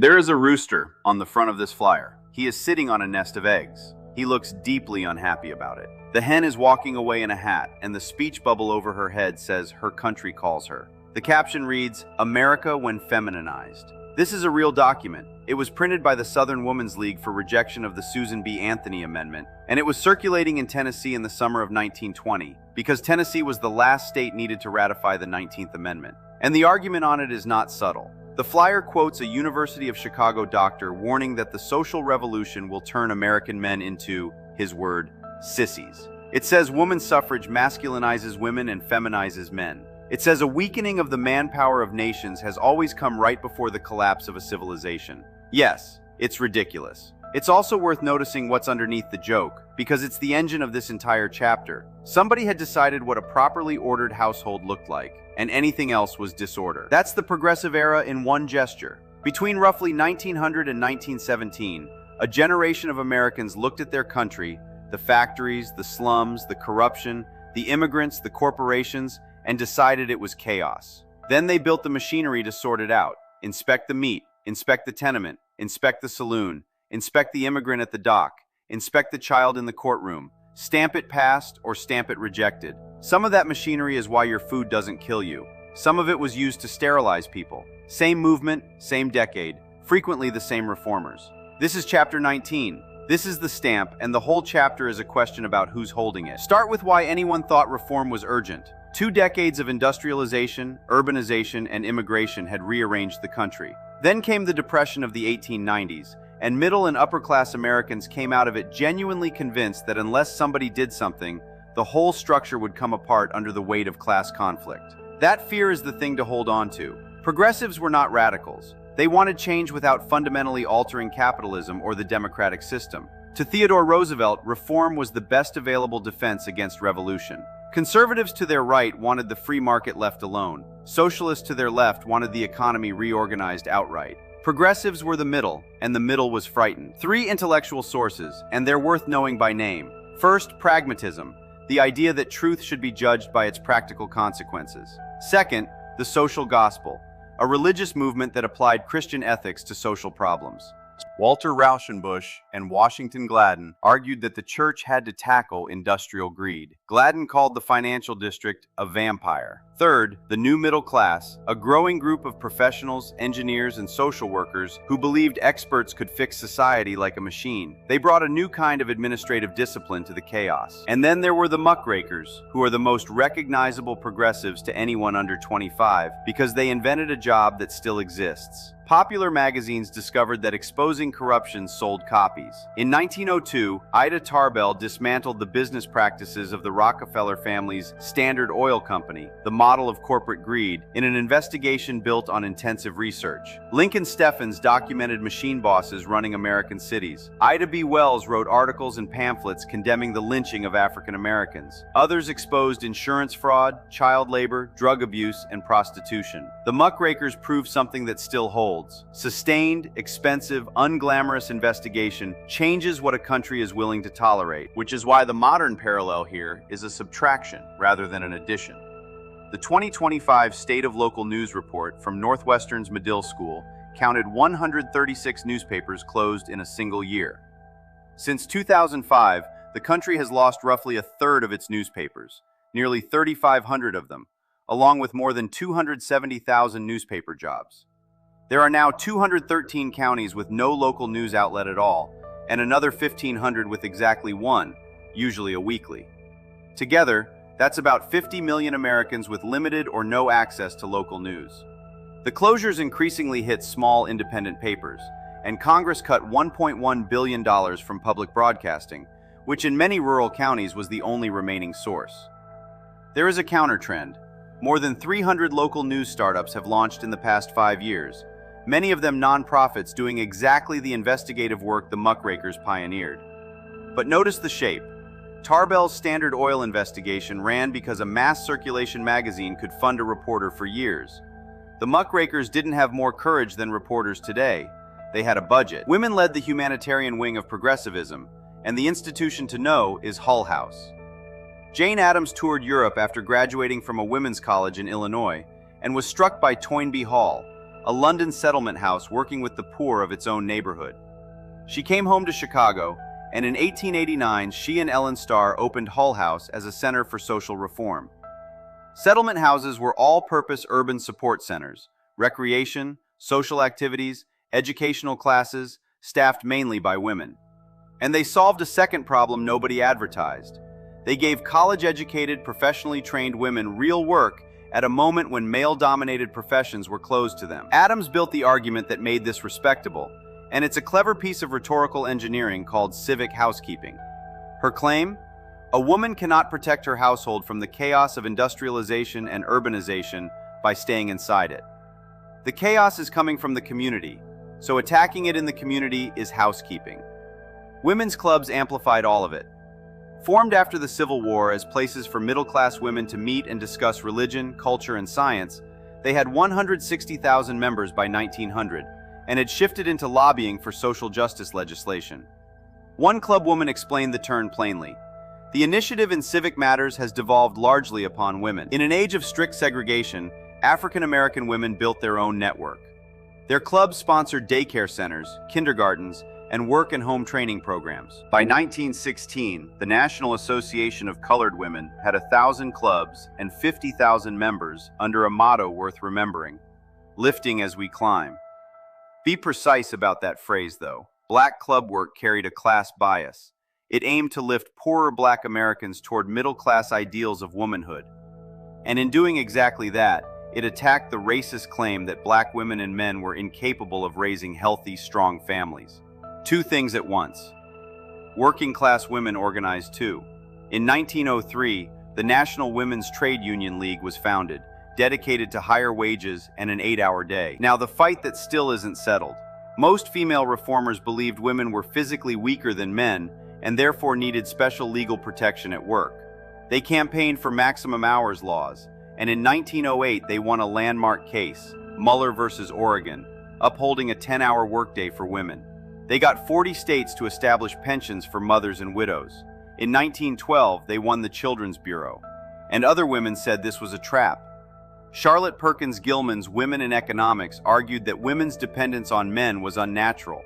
There is a rooster on the front of this flyer. He is sitting on a nest of eggs. He looks deeply unhappy about it. The hen is walking away in a hat, and the speech bubble over her head says her country calls her. The caption reads, "America when Femininized." This is a real document. It was printed by the Southern Women's League for rejection of the Susan B. Anthony Amendment, and it was circulating in Tennessee in the summer of 1920, because Tennessee was the last state needed to ratify the 19th Amendment. And the argument on it is not subtle. The flyer quotes a University of Chicago doctor warning that the social revolution will turn American men into, his word, sissies. It says women's suffrage masculinizes women and feminizes men. It says a weakening of the manpower of nations has always come right before the collapse of a civilization. Yes, it's ridiculous. It's also worth noticing what's underneath the joke, because it's the engine of this entire chapter. Somebody had decided what a properly ordered household looked like, and anything else was disorder. That's the progressive era in one gesture. Between roughly 1900 and 1917, a generation of Americans looked at their country, the factories, the slums, the corruption, the immigrants, the corporations, and decided it was chaos. Then they built the machinery to sort it out. Inspect the meat, inspect the tenement, inspect the saloon, inspect the immigrant at the dock, inspect the child in the courtroom, stamp it passed or stamp it rejected. Some of that machinery is why your food doesn't kill you. Some of it was used to sterilize people. Same movement, same decade, frequently the same reformers. This is chapter 19. This is the stamp, and the whole chapter is a question about who's holding it. Start with why anyone thought reform was urgent. 2 decades of industrialization, urbanization, and immigration had rearranged the country. Then came the Depression of the 1890s, and middle and upper-class Americans came out of it genuinely convinced that unless somebody did something, the whole structure would come apart under the weight of class conflict. That fear is the thing to hold on to. Progressives were not radicals. They wanted change without fundamentally altering capitalism or the democratic system. To Theodore Roosevelt, reform was the best available defense against revolution. Conservatives to their right wanted the free market left alone. Socialists to their left wanted the economy reorganized outright. Progressives were the middle, and the middle was frightened. 3 intellectual sources, and they're worth knowing by name. First, pragmatism, the idea that truth should be judged by its practical consequences. Second, the social gospel, a religious movement that applied Christian ethics to social problems. Walter Rauschenbusch and Washington Gladden argued that the church had to tackle industrial greed. Gladden called the financial district a vampire. Third, the new middle class, a growing group of professionals, engineers, and social workers who believed experts could fix society like a machine. They brought a new kind of administrative discipline to the chaos. And then there were the muckrakers, who are the most recognizable progressives to anyone under 25 because they invented a job that still exists. Popular magazines discovered that exposing corruption sold copies. In 1902, Ida Tarbell dismantled the business practices of the Rockefeller family's Standard Oil Company, the model of corporate greed, in an investigation built on intensive research. Lincoln Steffens documented machine bosses running American cities. Ida B. Wells wrote articles and pamphlets condemning the lynching of African Americans. Others exposed insurance fraud, child labor, drug abuse, and prostitution. The muckrakers proved something that still holds. Sustained, expensive, unglamorous investigation changes what a country is willing to tolerate, which is why the modern parallel here is a subtraction rather than an addition. The 2025 State of Local News report from Northwestern's Medill School counted 136 newspapers closed in a single year. Since 2005, the country has lost roughly a third of its newspapers, nearly 3,500 of them, along with more than 270,000 newspaper jobs. There are now 213 counties with no local news outlet at all, and another 1,500 with exactly one, usually a weekly. Together, that's about 50 million Americans with limited or no access to local news. The closures increasingly hit small independent papers, and Congress cut $1.1 billion from public broadcasting, which in many rural counties was the only remaining source. There is a counter-trend. More than 300 local news startups have launched in the past 5 years, many of them nonprofits doing exactly the investigative work the muckrakers pioneered. But notice the shape. Tarbell's Standard Oil investigation ran because a mass circulation magazine could fund a reporter for years. The muckrakers didn't have more courage than reporters today. They had a budget. Women led the humanitarian wing of progressivism, and the institution to know is Hull House. Jane Addams toured Europe after graduating from a women's college in Illinois and was struck by Toynbee Hall, a London settlement house working with the poor of its own neighborhood. She came home to Chicago, and in 1889 she and Ellen Starr opened Hull House as a center for social reform. Settlement houses were all-purpose urban support centers, recreation, social activities, educational classes, staffed mainly by women. And they solved a second problem nobody advertised. They gave college-educated, professionally trained women real work at a moment when male-dominated professions were closed to them. Adams built the argument that made this respectable, and it's a clever piece of rhetorical engineering called civic housekeeping. Her claim? A woman cannot protect her household from the chaos of industrialization and urbanization by staying inside it. The chaos is coming from the community, so attacking it in the community is housekeeping. Women's clubs amplified all of it. Formed after the Civil War as places for middle-class women to meet and discuss religion, culture, and science, they had 160,000 members by 1900, and had shifted into lobbying for social justice legislation. One club woman explained the turn plainly. The initiative in civic matters has devolved largely upon women. In an age of strict segregation, African American women built their own network. Their clubs sponsored daycare centers, kindergartens, and work and home training programs. By 1916, the National Association of Colored Women had 1,000 clubs and 50,000 members under a motto worth remembering: lifting as we climb. Be precise about that phrase, though. Black club work carried a class bias. It aimed to lift poorer Black Americans toward middle-class ideals of womanhood. And in doing exactly that, it attacked the racist claim that Black women and men were incapable of raising healthy, strong families. Two things at once. Working-class women organized too. In 1903, the National Women's Trade Union League was founded, dedicated to higher wages and an 8-hour day. Now, the fight that still isn't settled. Most female reformers believed women were physically weaker than men and therefore needed special legal protection at work. They campaigned for maximum hours laws, and in 1908 they won a landmark case, Muller versus Oregon, upholding a 10-hour workday for women. They got 40 states to establish pensions for mothers and widows. In 1912, they won the Children's Bureau, and other women said this was a trap. Charlotte Perkins Gilman's Women in Economics argued that women's dependence on men was unnatural.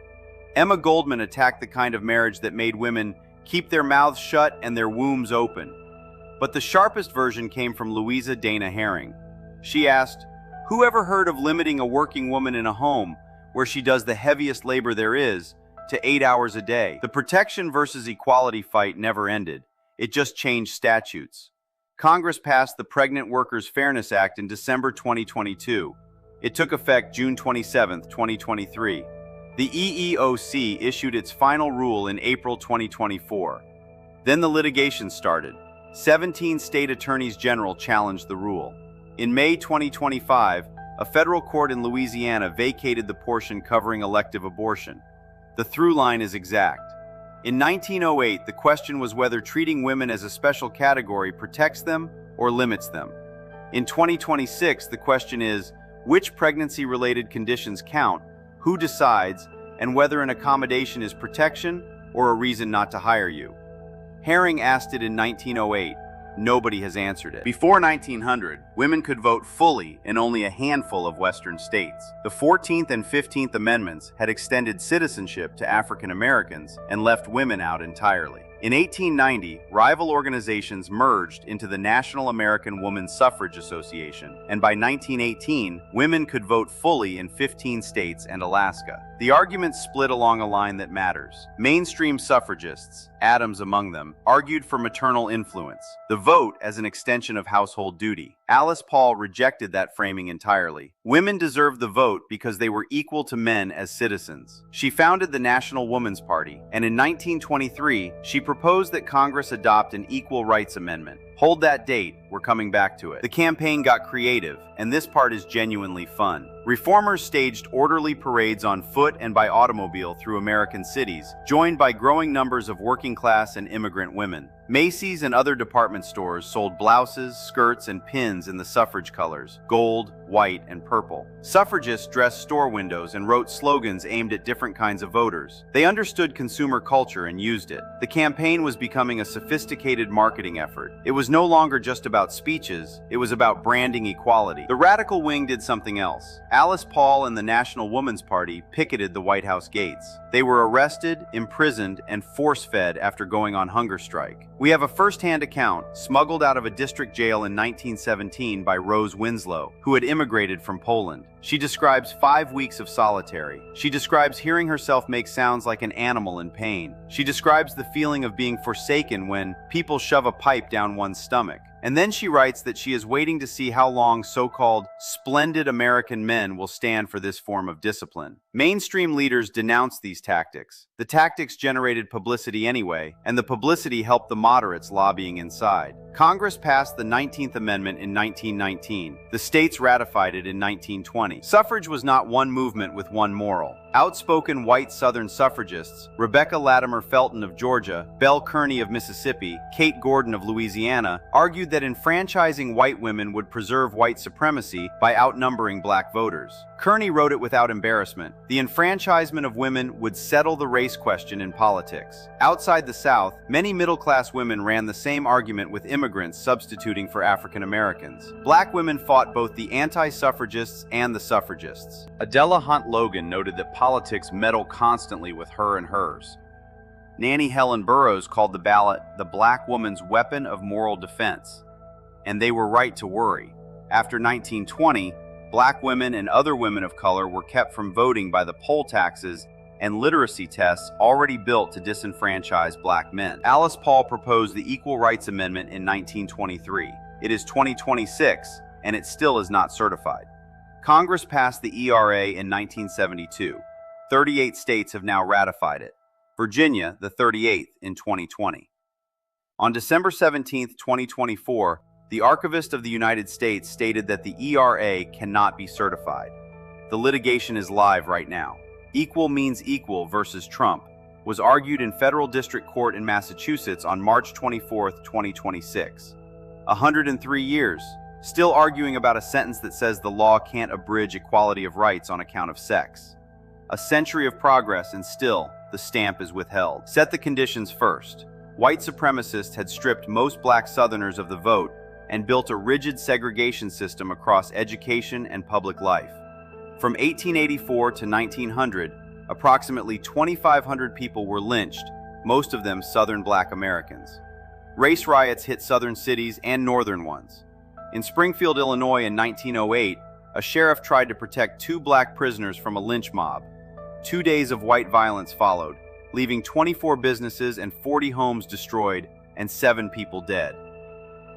Emma Goldman attacked the kind of marriage that made women keep their mouths shut and their wombs open. But the sharpest version came from Louisa Dana Herring. She asked, "Who ever heard of limiting a working woman in a home where she does the heaviest labor there is to 8 hours a day?" The protection versus equality fight never ended. It just changed statutes. Congress passed the Pregnant Workers Fairness Act in December 2022. It took effect June 27, 2023. The EEOC issued its final rule in April 2024. Then the litigation started. 17 state attorneys general challenged the rule. In May 2025, a federal court in Louisiana vacated the portion covering elective abortion. The through line is exact. In 1908, the question was whether treating women as a special category protects them or limits them. In 2026, the question is, which pregnancy-related conditions count, who decides, and whether an accommodation is protection or a reason not to hire you. Herring asked it in 1908. Nobody has answered it. Before 1900, women could vote fully in only a handful of Western states. The 14th and 15th Amendments had extended citizenship to African Americans and left women out entirely. In 1890, rival organizations merged into the National American Woman Suffrage Association, and by 1918, women could vote fully in 15 states and Alaska. The argument split along a line that matters. Mainstream suffragists, Adams among them, argued for maternal influence, the vote as an extension of household duty. Alice Paul rejected that framing entirely. Women deserved the vote because they were equal to men as citizens. She founded the National Woman's Party, and in 1923, she proposed that Congress adopt an Equal Rights Amendment. Hold that date, we're coming back to it. The campaign got creative, and this part is genuinely fun. Reformers staged orderly parades on foot and by automobile through American cities, joined by growing numbers of working-class and immigrant women. Macy's and other department stores sold blouses, skirts, and pins in the suffrage colors, gold, white, and purple. Suffragists dressed store windows and wrote slogans aimed at different kinds of voters. They understood consumer culture and used it. The campaign was becoming a sophisticated marketing effort. It was no longer just about speeches, it was about branding equality. The The radical wing did something else. Alice Paul and the National Woman's Party picketed the White House gates. They were arrested, imprisoned, and force-fed after going on hunger strike. We have a first-hand account, smuggled out of a district jail in 1917 by Rose Winslow, who had immigrated from Poland. She describes 5 weeks of solitary. She describes hearing herself make sounds like an animal in pain. She describes the feeling of being forsaken when people shove a pipe down one's stomach. And then she writes that she is waiting to see how long so-called splendid American men will stand for this form of discipline. Mainstream leaders denounced these tactics. The tactics generated publicity anyway, and the publicity helped the moderates lobbying inside. Congress passed the 19th Amendment in 1919. The states ratified it in 1920. Suffrage was not one movement with one moral. Outspoken white Southern suffragists, Rebecca Latimer Felton of Georgia, Belle Kearney of Mississippi, Kate Gordon of Louisiana, argued that enfranchising white women would preserve white supremacy by outnumbering black voters. Kearney wrote it without embarrassment. The enfranchisement of women would settle the race question in politics. Outside the South, many middle-class women ran the same argument with immigrants substituting for African Americans. Black women fought both the anti-suffragists and the suffragists. Adela Hunt Logan noted that politics meddle constantly with her and hers. Nannie Helen Burroughs called the ballot the black woman's weapon of moral defense. And they were right to worry. After 1920, black women and other women of color were kept from voting by the poll taxes and literacy tests already built to disenfranchise black men. Alice Paul proposed the Equal Rights Amendment in 1923. It is 2026, and it still is not certified. Congress passed the ERA in 1972. 38 states have now ratified it. Virginia, the 38th, in 2020. On December 17, 2024, the Archivist of the United States stated that the ERA cannot be certified. The litigation is live right now. Equal means equal versus Trump was argued in federal district court in Massachusetts on March 24, 2026. 103 years, still arguing about a sentence that says the law can't abridge equality of rights on account of sex. A century of progress, and still, the stamp is withheld. Set the conditions first. White supremacists had stripped most black Southerners of the vote and built a rigid segregation system across education and public life. From 1884 to 1900, approximately 2,500 people were lynched, most of them Southern black Americans. Race riots hit southern cities and northern ones. In Springfield, Illinois in 1908, a sheriff tried to protect 2 black prisoners from a lynch mob. 2 days of white violence followed, leaving 24 businesses and 40 homes destroyed and 7 people dead.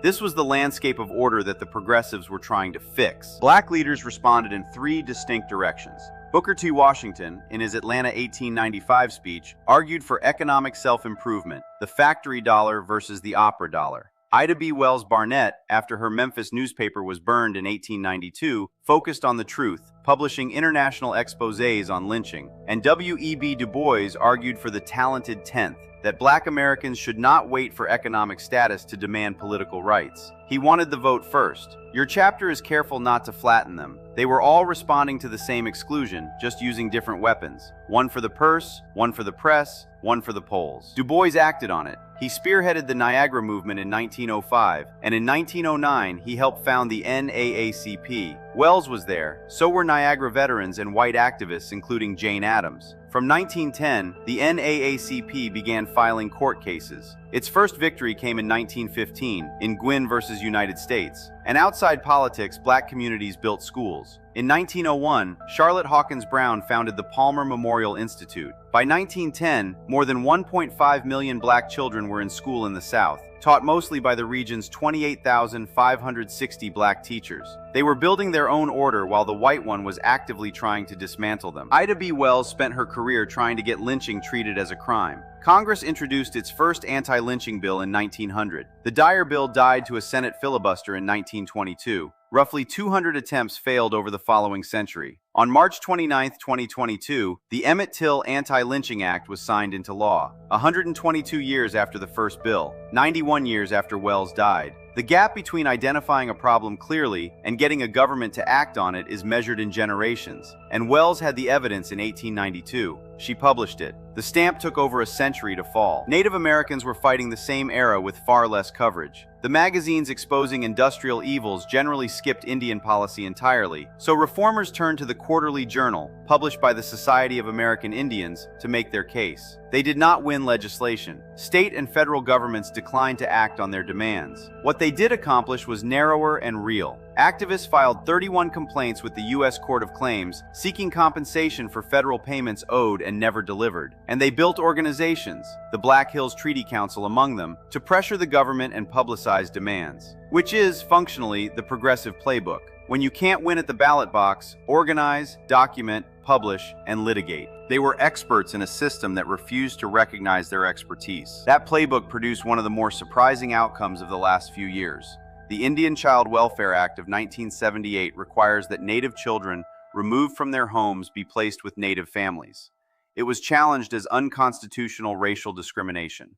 This was the landscape of order that the progressives were trying to fix. Black leaders responded in 3 distinct directions. Booker T. Washington, in his Atlanta 1895 speech, argued for economic self-improvement, the factory dollar versus the opera dollar. Ida B. Wells Barnett, after her Memphis newspaper was burned in 1892, focused on the truth, publishing international exposés on lynching. And W.E.B. Du Bois argued for the talented 10th, that black Americans should not wait for economic status to demand political rights. He wanted the vote first. Your chapter is careful not to flatten them. They were all responding to the same exclusion, just using different weapons. One for the purse, one for the press, one for the polls. Du Bois acted on it. He spearheaded the Niagara movement in 1905, and in 1909 he helped found the NAACP. Wells was there, so were Niagara veterans and white activists including Jane Addams. From 1910, the NAACP began filing court cases. Its first victory came in 1915, in Gwynn versus United States. And outside politics, black communities built schools. In 1901, Charlotte Hawkins Brown founded the Palmer Memorial Institute. By 1910, more than 1.5 million black children were in school in the South, taught mostly by the region's 28,560 black teachers. They were building their own order while the white one was actively trying to dismantle them. Ida B. Wells spent her career trying to get lynching treated as a crime. Congress introduced its first anti-lynching bill in 1900. The Dyer bill died to a Senate filibuster in 1922. Roughly 200 attempts failed over the following century. On March 29, 2022, the Emmett Till Anti-Lynching Act was signed into law. 122 years after the first bill, 91 years after Wells died. The gap between identifying a problem clearly and getting a government to act on it is measured in generations, and Wells had the evidence in 1892. She published it. The stamp took over a century to fall. Native Americans were fighting the same era with far less coverage. The magazines exposing industrial evils generally skipped Indian policy entirely, so reformers turned to the Quarterly Journal, published by the Society of American Indians, to make their case. They did not win legislation. State and federal governments declined to act on their demands. What they did accomplish was narrower and real. Activists filed 31 complaints with the U.S. Court of Claims, seeking compensation for federal payments owed and never delivered. And they built organizations, the Black Hills Treaty Council among them, to pressure the government and publicize demands. Which is, functionally, the progressive playbook. When you can't win at the ballot box, organize, document, publish, and litigate. They were experts in a system that refused to recognize their expertise. That playbook produced one of the more surprising outcomes of the last few years. The Indian Child Welfare Act of 1978 requires that Native children removed from their homes be placed with Native families. It was challenged as unconstitutional racial discrimination.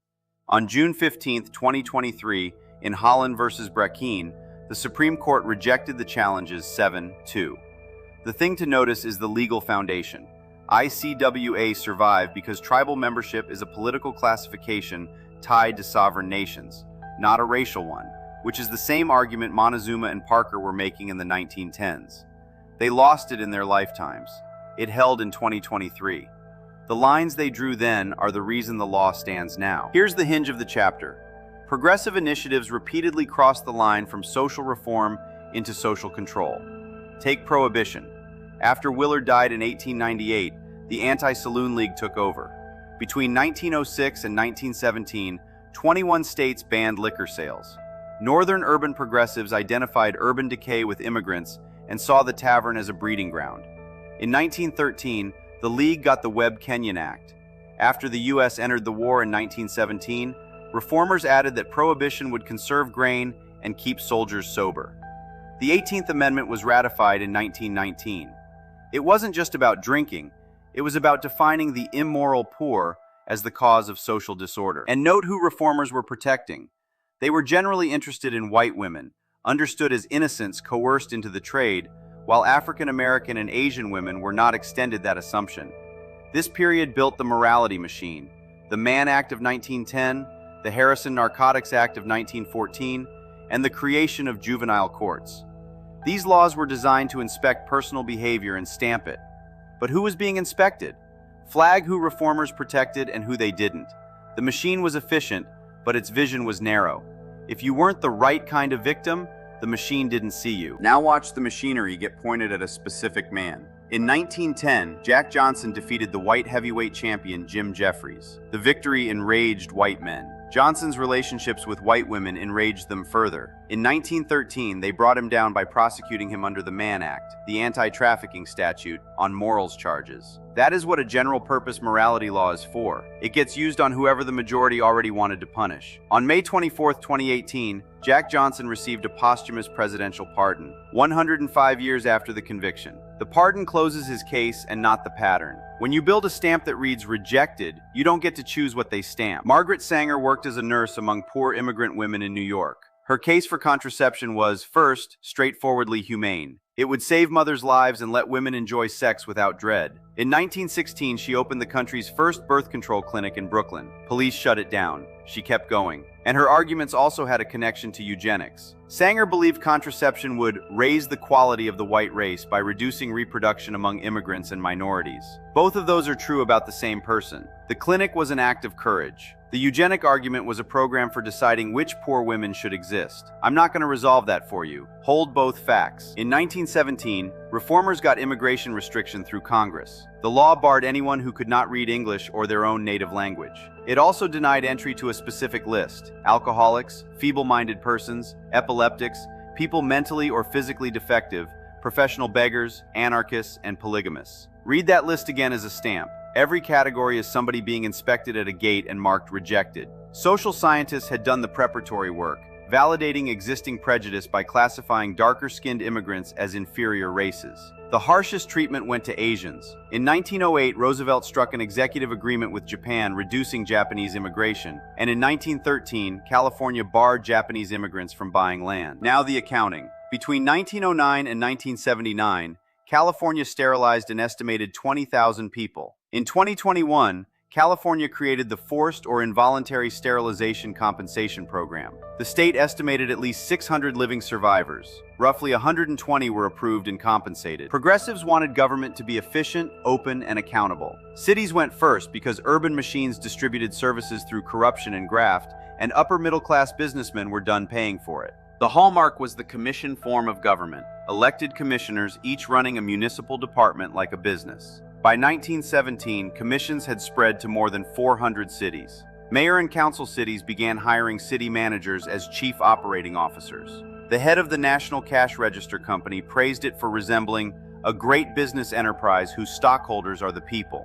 On June 15, 2023, in Holland versus Brackeen, the Supreme Court rejected the challenges 7-2. The thing to notice is the legal foundation. ICWA survived because tribal membership is a political classification tied to sovereign nations, not a racial one, which is the same argument Montezuma and Parker were making in the 1910s. They lost it in their lifetimes. It held in 2023. The lines they drew then are the reason the law stands now. Here's the hinge of the chapter. Progressive initiatives repeatedly crossed the line from social reform into social control. Take Prohibition. After Willard died in 1898, the Anti-Saloon League took over. Between 1906 and 1917, 21 states banned liquor sales. Northern urban progressives identified urban decay with immigrants and saw the tavern as a breeding ground. In 1913, the League got the Webb-Kenyon Act. After the U.S. entered the war in 1917, reformers added that prohibition would conserve grain and keep soldiers sober. The 18th Amendment was ratified in 1919. It wasn't just about drinking, it was about defining the immoral poor as the cause of social disorder. And note who reformers were protecting. They were generally interested in white women, understood as innocents coerced into the trade, while African American and Asian women were not extended that assumption. This period built the morality machine, the Mann Act of 1910, the Harrison Narcotics Act of 1914, and the creation of juvenile courts. These laws were designed to inspect personal behavior and stamp it. But who was being inspected? Flag who reformers protected and who they didn't. The machine was efficient, but its vision was narrow. If you weren't the right kind of victim, the machine didn't see you. Now watch the machinery get pointed at a specific man. In 1910, Jack Johnson defeated the white heavyweight champion Jim Jeffries. The victory enraged white men. Johnson's relationships with white women enraged them further. In 1913, they brought him down by prosecuting him under the Mann Act, the anti-trafficking statute, on morals charges. That is what a general-purpose morality law is for. It gets used on whoever the majority already wanted to punish. On May 24, 2018, Jack Johnson received a posthumous presidential pardon, 105 years after the conviction. The pardon closes his case and not the pattern. When you build a stamp that reads rejected, you don't get to choose what they stamp. Margaret Sanger worked as a nurse among poor immigrant women in New York. Her case for contraception was, first, straightforwardly humane. It would save mothers' lives and let women enjoy sex without dread. In 1916, she opened the country's first birth control clinic in Brooklyn. Police shut it down. She kept going. And her arguments also had a connection to eugenics. Sanger believed contraception would raise the quality of the white race by reducing reproduction among immigrants and minorities. Both of those are true about the same person. The clinic was an act of courage. The eugenic argument was a program for deciding which poor women should exist. I'm not going to resolve that for you. Hold both facts. In 1917, reformers got immigration restriction through Congress. The law barred anyone who could not read English or their own native language. It also denied entry to a specific list: alcoholics, feeble-minded persons, epileptics, people mentally or physically defective, professional beggars, anarchists, and polygamists. Read that list again as a stamp. Every category is somebody being inspected at a gate and marked rejected. Social scientists had done the preparatory work, validating existing prejudice by classifying darker-skinned immigrants as inferior races. The harshest treatment went to Asians. In 1908, Roosevelt struck an executive agreement with Japan reducing Japanese immigration, and in 1913, California barred Japanese immigrants from buying land. Now the accounting. Between 1909 and 1979, California sterilized an estimated 20,000 people. In 2021, California created the Forced or Involuntary Sterilization Compensation Program. The state estimated at least 600 living survivors. Roughly 120 were approved and compensated. Progressives wanted government to be efficient, open, and accountable. Cities went first because urban machines distributed services through corruption and graft, and upper-middle-class businessmen were done paying for it. The hallmark was the commission form of government, elected commissioners each running a municipal department like a business. By 1917, commissions had spread to more than 400 cities. Mayor and council cities began hiring city managers as chief operating officers. The head of the National Cash Register Company praised it for resembling a great business enterprise whose stockholders are the people.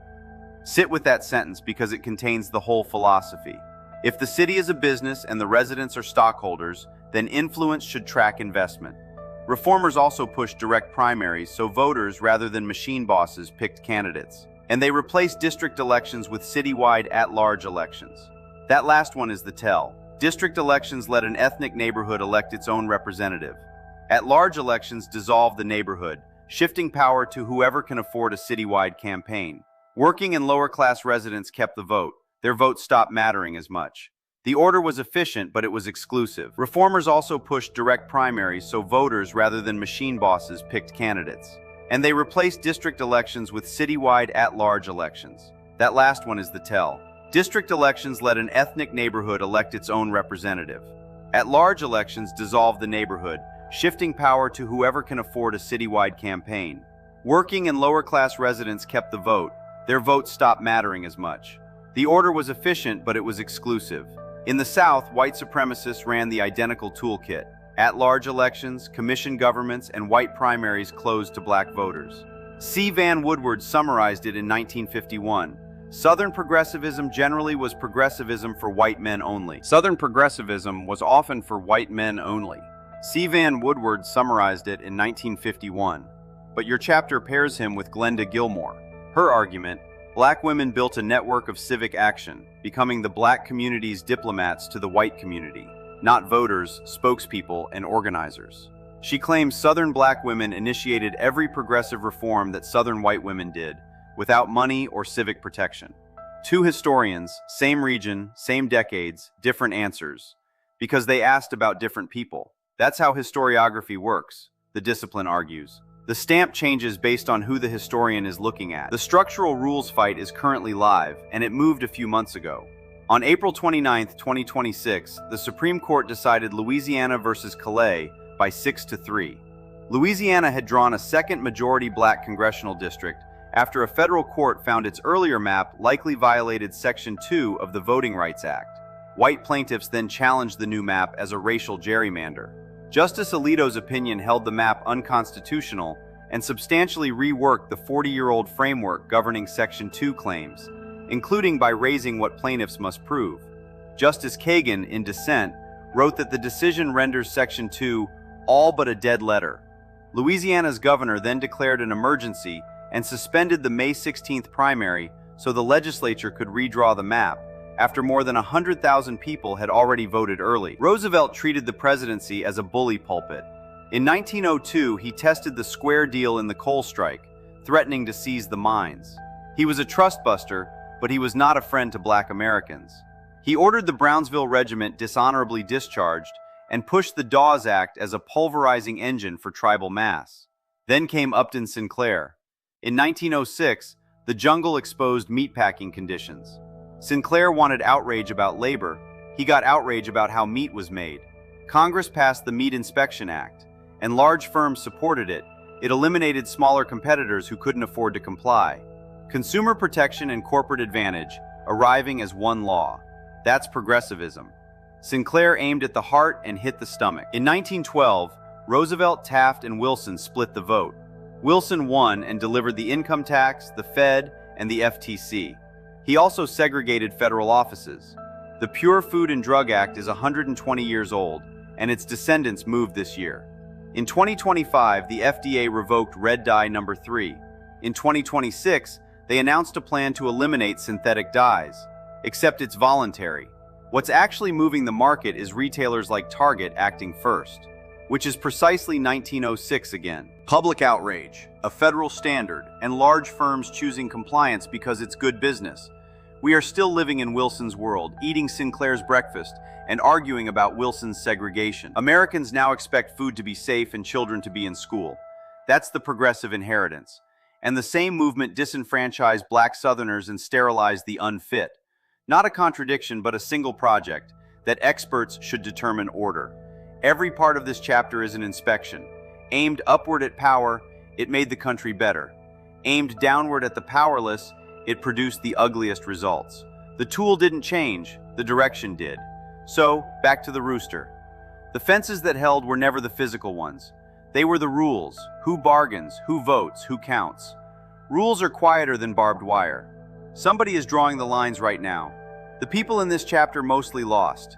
Sit with that sentence because it contains the whole philosophy. If the city is a business and the residents are stockholders, then influence should track investment. Reformers also pushed direct primaries so voters rather than machine bosses picked candidates. And they replaced district elections with citywide at-large elections. That last one is the tell. District elections let an ethnic neighborhood elect its own representative. At-large elections dissolve the neighborhood, shifting power to whoever can afford a citywide campaign. Working and lower-class residents kept the vote. Their votes stopped mattering as much. The order was efficient, but it was exclusive. Reformers also pushed direct primaries so voters rather than machine bosses picked candidates. And they replaced district elections with citywide at-large elections. That last one is the tell. District elections let an ethnic neighborhood elect its own representative. At-large elections dissolve the neighborhood, shifting power to whoever can afford a citywide campaign. Working and lower-class residents kept the vote. Their votes stopped mattering as much. The order was efficient, but it was exclusive. In the South, white supremacists ran the identical toolkit. At-large elections, commission governments, and white primaries closed to black voters. C. Van Woodward summarized it in 1951. Southern progressivism generally was progressivism for white men only. Southern progressivism was often for white men only. C. Van Woodward summarized it in 1951. But your chapter pairs him with Glenda Gilmore. Her argument, black women built a network of civic action, becoming the black community's diplomats to the white community, not voters, spokespeople, and organizers. She claims Southern black women initiated every progressive reform that Southern white women did, without money or civic protection. Two historians, same region, same decades, different answers, because they asked about different people. That's how historiography works, the discipline argues. The stamp changes based on who the historian is looking at. The structural rules fight is currently live, and it moved a few months ago. On April 29, 2026, the Supreme Court decided Louisiana versus Calais by 6-3. Louisiana had drawn a second majority black congressional district after a federal court found its earlier map likely violated Section 2 of the Voting Rights Act. White plaintiffs then challenged the new map as a racial gerrymander. Justice Alito's opinion held the map unconstitutional and substantially reworked the 40-year-old framework governing Section 2 claims, including by raising what plaintiffs must prove. Justice Kagan, in dissent, wrote that the decision renders Section 2 all but a dead letter. Louisiana's governor then declared an emergency and suspended the May 16th primary so the legislature could redraw the map, after more than 100,000 people had already voted early. Roosevelt treated the presidency as a bully pulpit. In 1902, he tested the square deal in the coal strike, threatening to seize the mines. He was a trustbuster, but he was not a friend to black Americans. He ordered the Brownsville Regiment dishonorably discharged and pushed the Dawes Act as a pulverizing engine for tribal mass. Then came Upton Sinclair. In 1906, the jungle exposed meatpacking conditions. Sinclair wanted outrage about labor. He got outrage about how meat was made. Congress passed the Meat Inspection Act, and large firms supported it. It eliminated smaller competitors who couldn't afford to comply. Consumer protection and corporate advantage, arriving as one law. That's progressivism. Sinclair aimed at the heart and hit the stomach. In 1912, Roosevelt, Taft, and Wilson split the vote. Wilson won and delivered the income tax, the Fed, and the FTC. He also segregated federal offices. The Pure Food and Drug Act is 120 years old, and its descendants moved this year. In 2025, the FDA revoked red dye number 3. In 2026, they announced a plan to eliminate synthetic dyes, except it's voluntary. What's actually moving the market is retailers like Target acting first. which is precisely 1906 again. Public outrage, a federal standard, and large firms choosing compliance because it's good business. We are still living in Wilson's world, eating Sinclair's breakfast, and arguing about Wilson's segregation. Americans now expect food to be safe and children to be in school. That's the progressive inheritance. And the same movement disenfranchised black Southerners and sterilized the unfit. Not a contradiction, but a single project, that experts should determine order. Every part of this chapter is an inspection. Aimed upward at power, it made the country better. Aimed downward at the powerless, it produced the ugliest results. The tool didn't change, the direction did. So, back to the rooster. The fences that held were never the physical ones. They were the rules. Who bargains, who votes, who counts. Rules are quieter than barbed wire. Somebody is drawing the lines right now. The people in this chapter mostly lost.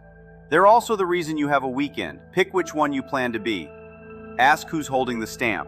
They're also the reason you have a weekend. Pick which one you plan to be. Ask who's holding the stamp.